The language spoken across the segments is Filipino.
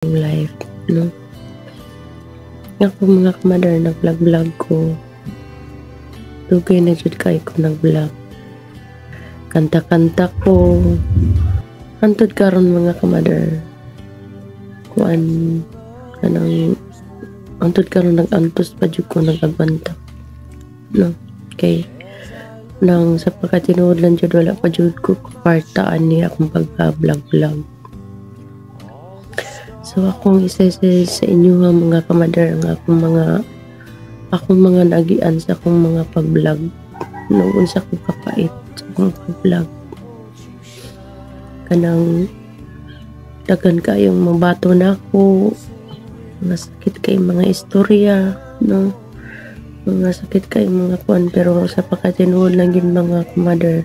life, no? Ako mga kamadar, nag-vlog ko. Dugay na jud kay ko nag-vlog. Kanta-kanta ko. Antod karon mga kamadar. Kuan kanang antod karon nag-antos pa jud ko nag-agbanta. No? Kay nang sa pagkatinuod lang jud wala pa jud ko kwartaan ni akong pagka-vlog. So akong isa sa inyo nga mga kamadar nga akong mga nagian sa akong mga pag-vlog. Nung unsa ko kapait sa akong pag-vlog. Kanang dagan kayong mabato na ako. Mga sakit kayong mga istorya, no? Mga sakit kayong mga kuan, pero sa pagkatinuod lang yun mga kamadar.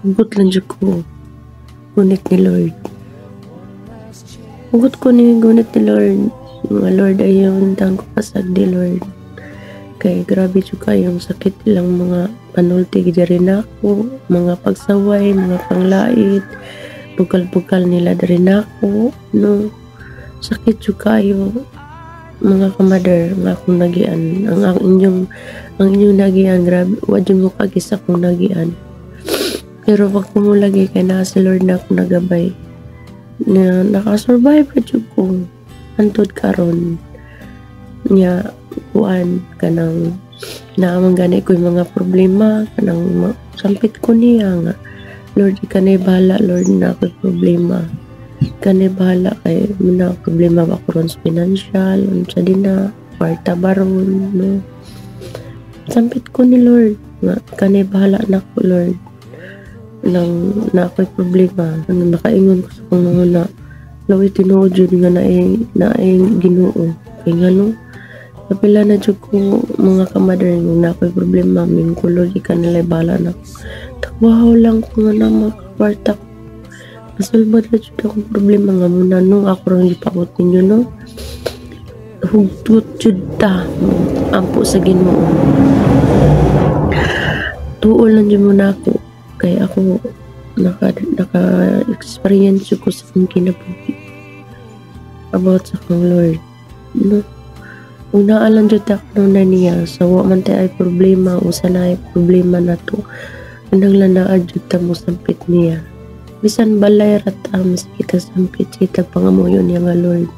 Hugot lang dyan ko. Gunit ni Lord. Hugot ko ni gunit ni Lord. Mga Lord ayaw tang ko pasagdi Lord. Kay grabe dyan kayong sakit lang mga panultig rin ako. Mga pagsaway, mga panglait. Bukal-bukal nila rin ako. No? Sakit dyan kayo. Mga kamadar nga akong nagian ang inyong nagian grabe wa jud mo kagisa akong nagian pero wag ko mo lagi kay na si Lord na ako nagabay na nakasurvive pa jud ko antod karon nya kuan kanang naamang gani ko yung mga problema kanang sampit ko niya nga Lord kanay bahala Lord na ako problema kanay bahala kay muna problema ba ko ron sa financial unsa din na kwarta baron no sampit ko ni Lord nga kanay bahala na ko Lord nang na ako'y problema nang nakaingon ko sa kong mga laway tinuod jud nga naay Ginoo kay ngano kapila na jud ko mga kamadar nga ako'y problema min ko Lord kanay bahala na takwaw lang ko nga na magkwarta masulbad na dyan akong problema nga muna nung ako rin ipakot ninyo no hugtut dyan ta ampo sa Ginoo tuol lang dyan muna ako kaya ako naka-experience ko sa akong kinabuhi about sa akong Lord no kung naalan dyan ako na niya sa wa man tayo ay problema o sana ay problema na to anang lanaad dyan ta mo sampit niya bisan balay rata kita sampit kita pangamuyo niya nga Lord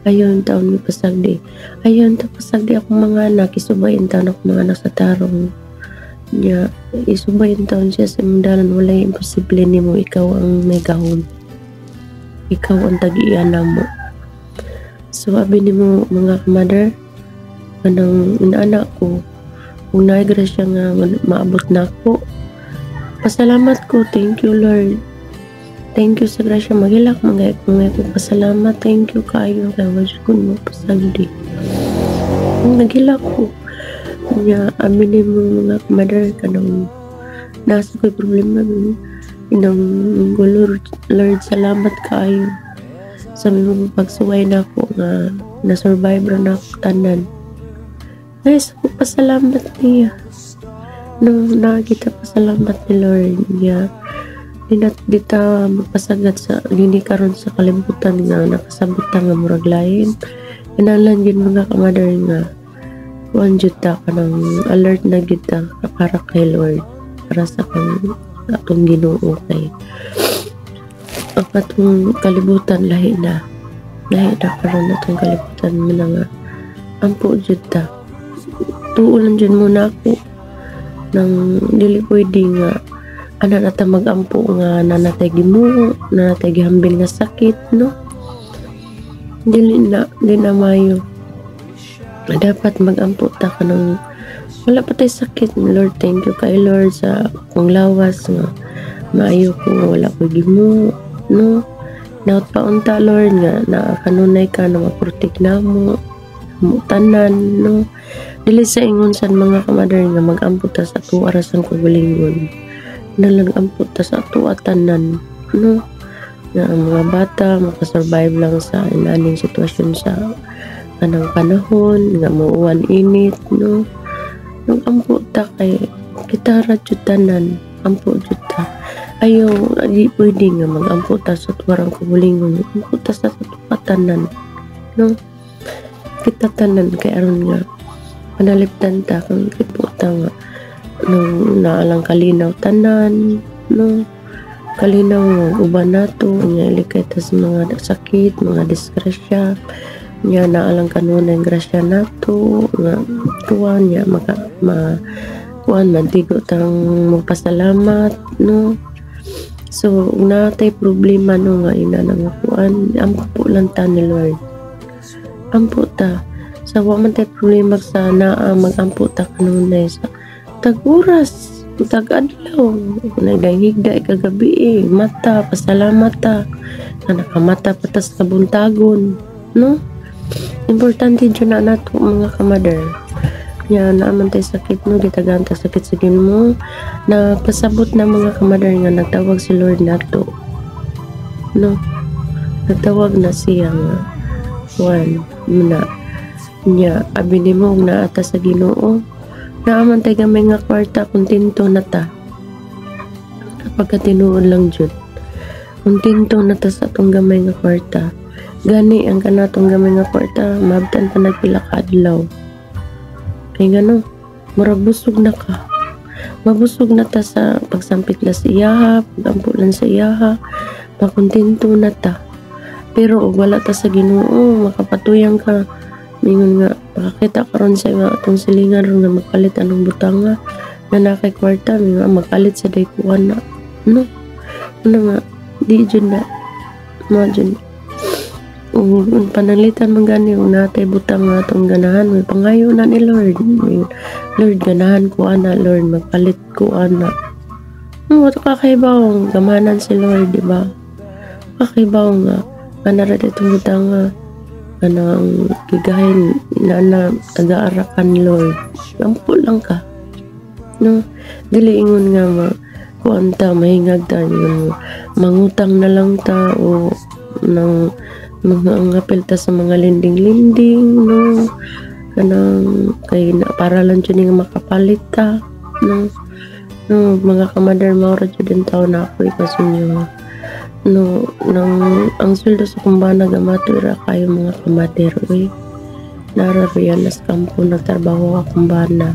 ayon taon mi pasagdi ayon ta pasagdi akong mga anak isubayin taon akong mga anak sa tarong niya isubayin taon siya sa mundalan walay imposible nimo ikaw ang may gahon ikaw ang tag-iyan mo so abi nimo mga kamadar kanang inaanak ko kung naay grasya nga maabot na ako pasalamat ko thank you Lord. Thank you sa grasya magilak mga ko pasalamat thank you kayo kay wajud ko mo pasagdi nagilak ko nya amin mo mga kamadar kanang nasa ko'y problema inang Lord salamat kayo sa mga pagsuway na ako nga na-survive na ako tanan ay sa pasalamat niya no nakita pasalamat ni Lord niya dita magpasagat sa lini karon sa kalibutan nga nakasabot ta nga murag lain kinahanglan gyud mga kamadar nga kuan jud ta kanang alert na gyud ta para kay Lord para sa atong Ginoo kay ang atong kalibutan lahi na karon atong kalibutan mo na nga ampo jud ta tuulan jud muna ako nang dili pwede nga ana nata magampo nga nanatay gimuo nanatay gihambil nga sakit no dili na mayo dapat magampo ta kanang wala pa tay sakit Lord thank you kay Lord sa akong lawas nga maayo ko wala ko gimuo no naot pa unta Lord nga kanunay ka na maprotect namo tanan no dili sa ingon sa mga kamadar nga magampo ta sa tuwa ra sang kagalingon nalang ampot ta sa ato atanan no na ang mga bata makasurvive lang sa inaning sitwasyon sa kanang panahon nga mauwan init no nung ampot ta kay kita ra jud tanan ampot jud ta Ayaw, di pwede nga mag-amputa sa tuwarang kubulingon. Amputa sa tanan, no? Kita tanan kay aron nga panalipdan ta kung iputa nga nung naalang kalinaw tanan, no? Kalinaw nga uban nato nya ilikay ta sa mga sakit, mga disgrasya nya naalang kanunay grasya nato nga tuwan nya kuan mantigo tang magpasalamat, no? So natay problema no nga ina nga kuan ampo lang ta ni Lord, ampo ta sa wa man tay problema sa naa magampo ta kanunay sa tag-oras tag-adlaw nagdahigda kagabi mata pasalamat ta na nakamata patas kabuntagon, no? Importante dyan na nato mga kamader nya naaman tay sakit, no? Gitagaan ta sakit sa Ginoo na pasabot na mga kamader nga nagtawag si Lord nato, no? Nagtawag na siya nga kuan na nya abi nimo na ata sa Ginoo naaman tay gamay nga kwarta kontento na ta kapag tinuod lang jud kontento na ta sa atong gamay nga kwarta gani ang kanatong gamay nga kwarta mabtan pa nagpila ka adlaw kay ngano murag busog na ka mabusog na ta sa pagsampit la sa iyaha pagampo lang sa iyaha makontento na ta pero wala ta sa Ginoo makapatuyang ka mingon nga makakita karon sa nga atong silingan ron nga magpalit anong butanga na nakay kwarta mingon magpalit sa daykuan na, no? Ano nga di jud na mo jud panalitan man gani kung natay butang nga atong ganahan may pangayo na ni Lord Lord ganahan ko ana Lord magpalit ko ana to kakaibaw gamanan si Lord, di ba? Kakaibaw nga kanara itong butang nga kanang gigahin na taga-arakan Lord ampo lang ka, no? Dili ingon nga kuan ta mahingag ta yun mangutang na lang ta o nang mga apel ta sa mga linding-linding, no? Kanang kay para lang dyan nga makapalit ta, no? No, mga kamader maura dyan tao na ako kasi nyo no, ang sweldo sa kumbana gamato ira kayo mga kamader narariyan nas kampo nagtrabaho ka kumbana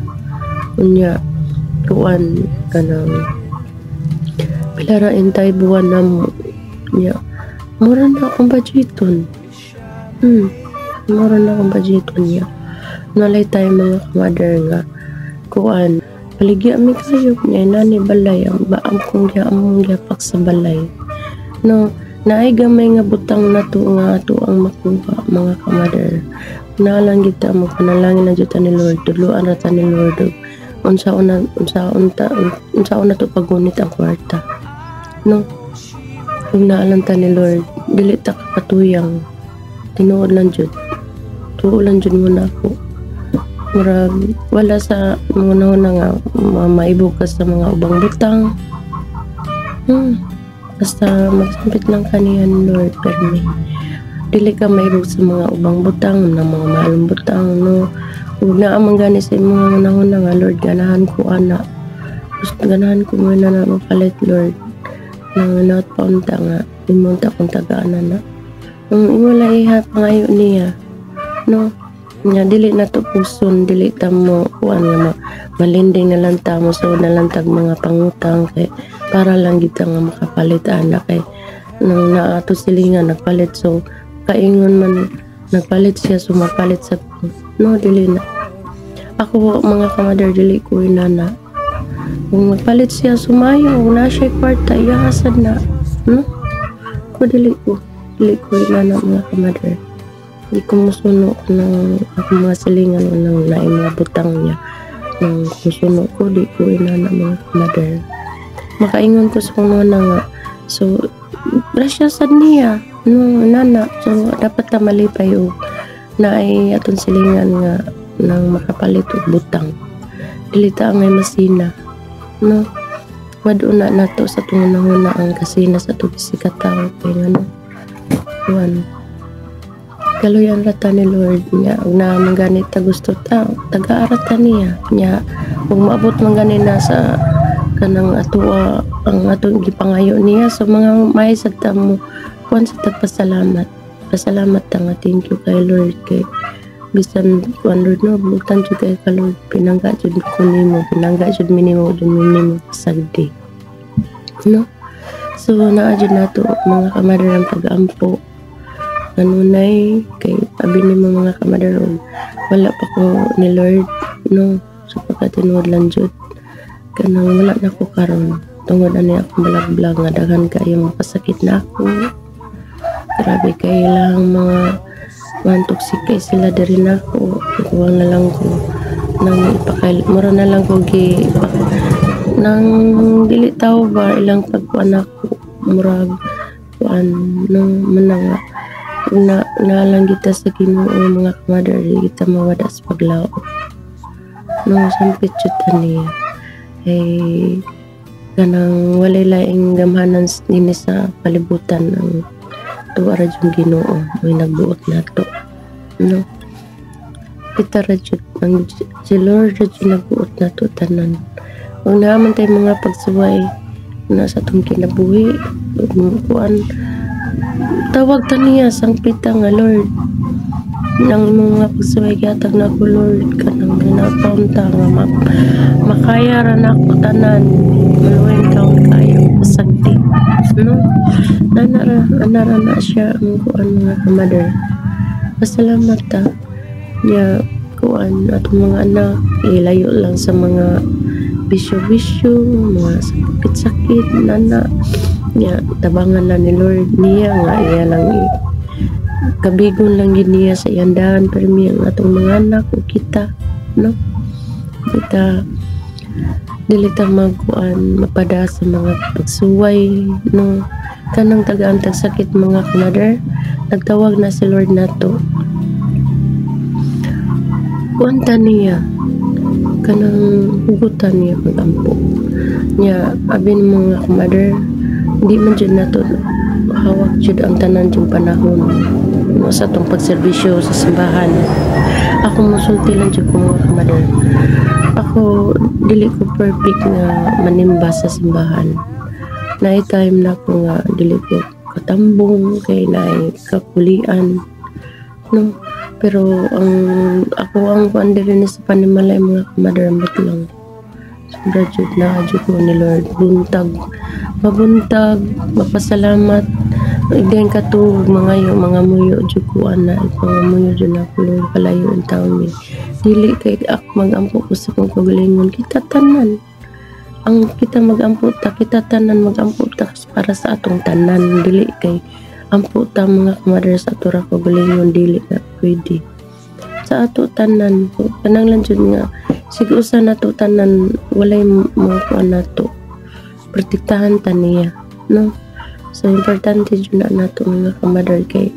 unya kuan kanang pilarain tayo buwan na mo nya mura na akong budgeton mura na akong budgeton niya nalay tayo mga kamader nga kuan paligya mi kayo niya nani balay ang baang kong among yapak sa balay, no? Naay gamay nga butang na to nga ato ang makuha mga kamader nalang kita mo panalangin na juta ni Lord tuluan na ta ni Lord unsaon na to pagunit ang kwarta, no? Kung naalang ta ni Lord dili ta kapatuyang tinuod lang jud tuo lang jud muna ako murag wala sa mga na nga maibukas sa mga ubang butang basta magsampit lang kaniyan Lord permi dili ka maibog sa mga ubang butang na mga mahalong butang, no? Ug naamang gani sa mga manahon na nga Lord ganahan ko ana gusto ganahan ko muna na mapalit Lord nang not paunta nga imunta kung tagaan na wala iha pangayo niya, no? Nga dili na to puson dili ta mo kuan nga malinding na lang ta mo so na lang tag mga pangutang kay para lang kita nga makapalit ana kay nang naato silingan nagpalit so kaingon man nagpalit siya sumapalit sa no dili na ako mga kamader dili ko inana kung magpalit siya sumayo na siya kwarta iyahasad na, no? Ko dili ko inana mga kamader di ko musuno ng akong mga silingan o ng naing mga butang niya ng musuno ko di ko inana mga kamader makaingon ko sa kung na nga so grasya sad niya no nana so dapat ta malipay o na ay atong silingan nga nang makapalit og butang dili ta angay masina, no? Maduna nato sa tungunahuna ang kasina sa tugisika tao kay ngano kuan kaluyan rata ni Lord niya na mangganit ta gusto ta taga-arata niya ug maabot man gani na sa kanang ang atong gipangayo niya so mga may sa tamo kuan sa pasalamat ta nga thank you kay Lord kay bisan kuan Lord no butan jud kay ka Lord pinangga jud ko nimo pinangga jud minimo sagdi no so naa jud nato mga kamadarang pag-ampo kanunay kay abi nimo mga kamadarong wala pa ko ni Lord no so pagkatinuod lang jud kanang wala na ko karon tungod ani ako balaglag nga daghan kayo mapasakit na ako grabe kay lang mga toxic kay sila diri na ako kuha na lang ko nang ipakail mura na lang ko nang dili tao ba ilang pagkuan ako murag kuan nung mananga na lang kita sa Ginoo mga kamadar kita mawada sa paglao no sampit jud niya ay kanang walay laing gamhanan din sa palibutan ng tuwa ra jud Ginoo may nagbuot nato no kita ra jud ang si Lord ra jud nagbuot nato tanan ug naman tay mga pagsuway na sa atong kinabuhi kuan tawag ta niya sangpita nga Lord nang mga pagsuway gatag na ko Lord kanang ginapaunta nga makaya ra nako tanan maluwing taon kayo pasagdi no anara na siya ang kuan mga kamadar pasalamat ta niya kuan atong mga anak ilayo lang sa mga bisyo-bisyo mga sakit-sakit nana niya tabangan lang ni Lord niya nga iya lang kabigon lang yun niya sa iyandahan pero ang atong mga anak o kita no kita dili ta magkuan mapada sa mga pagsuway no kanang tagaan tagsakit mga kamadar nagtawag na si Lord nato kuanta niya kanang hugutan niya pagampo niya abin mga kamadar di man jud nato hawak jud ang tanan jud panahon no, sa tong pagserbisyo sa simbahan ako musulti lang jud ko mga kamadar ako dili ko perfect nga manimba sa simbahan na time na ko nga dili ko katambong kay naay kakulian no pero ang pandiri ni sa panimalay mga kamadar lang sobra jud na jud ko ni Lord mabuntag mapasalamat igden katug mga muyo jud ko ana mga muyo jud na ko Lord palayo ang taon ni dili kay magampo ko sa kong kagalingon kita tanan ang kita magampo ta kita tanan magampo ta para sa atong tanan dili kay ampo ta mga kamadar sa ato ra kagalingon dili na pwede sa ato tanan kanang lang jud nga sige usa nato tanan walay mo ko nato protektahan ta niya no so importante jud na nato mga kamadar kay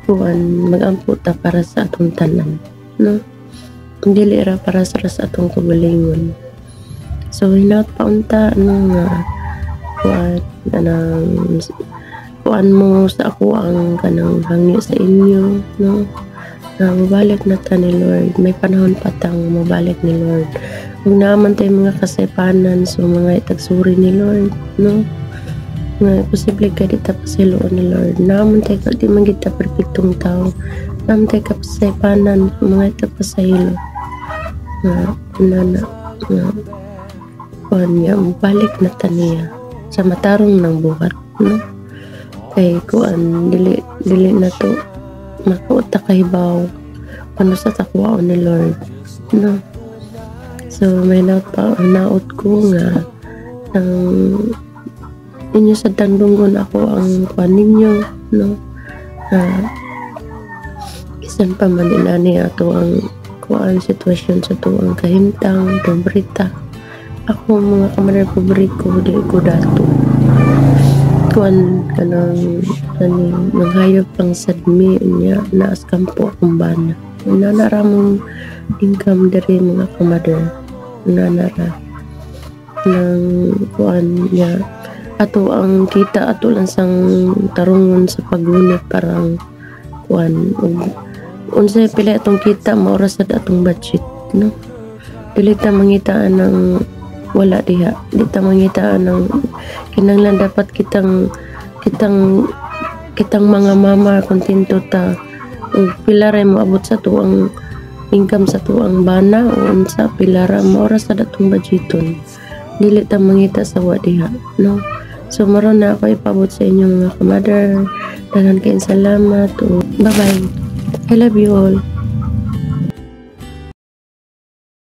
kuan magampo ta para sa atong tanan no dili ra para sa atong kagalingon so hinaut paunta nga kuan mo sa ako ang kanang hangyo sa inyo no na mabalik na ta ni Lord may panahon patang mabalik ni Lord kung naman tayo mga kasaypanan so mga itagsuri ni Lord no nga posible ka dita pasiloon ni Lord naman tayo di man kita perfectong tao naman tayo kapasaypanan mga itapasahilo nga kuan niya balik na ta niya sa matarong ng buhat no kay kuan dili na to makuta kahibaw kano sa takwaon ni Lord no so may naot ko nga ang inyo sa tandunggon ako ang kuan ninyo no isan pa man inani ato ang kuan sitwasyon sa tuang kahimtang pobrita ako mga kamadar pobriko di ko dato kuan kanang nanghayop pang sadmi niya naas kampo akong bana nanaramong income dari mga kamadar nanara ng kuan niya ato ang kita ato lang sang tarungon sa pagunit parang kuan unsay pila atong kita maura sa atong budget no dili ta mangitaan ng wala diha, di ta mangitaan ng kinahanglan dapat kitang kitang mga mama kontento ta ug pila ray moabot sa tuang income sa tuang bana o unsa pila ra mao ra sa datong budgeton, dili ta mangita sa wa diha, no? So maron na ako ipabot sa inyo mga kamadar. Daghan kayong salamat. Bye bye. I love you all.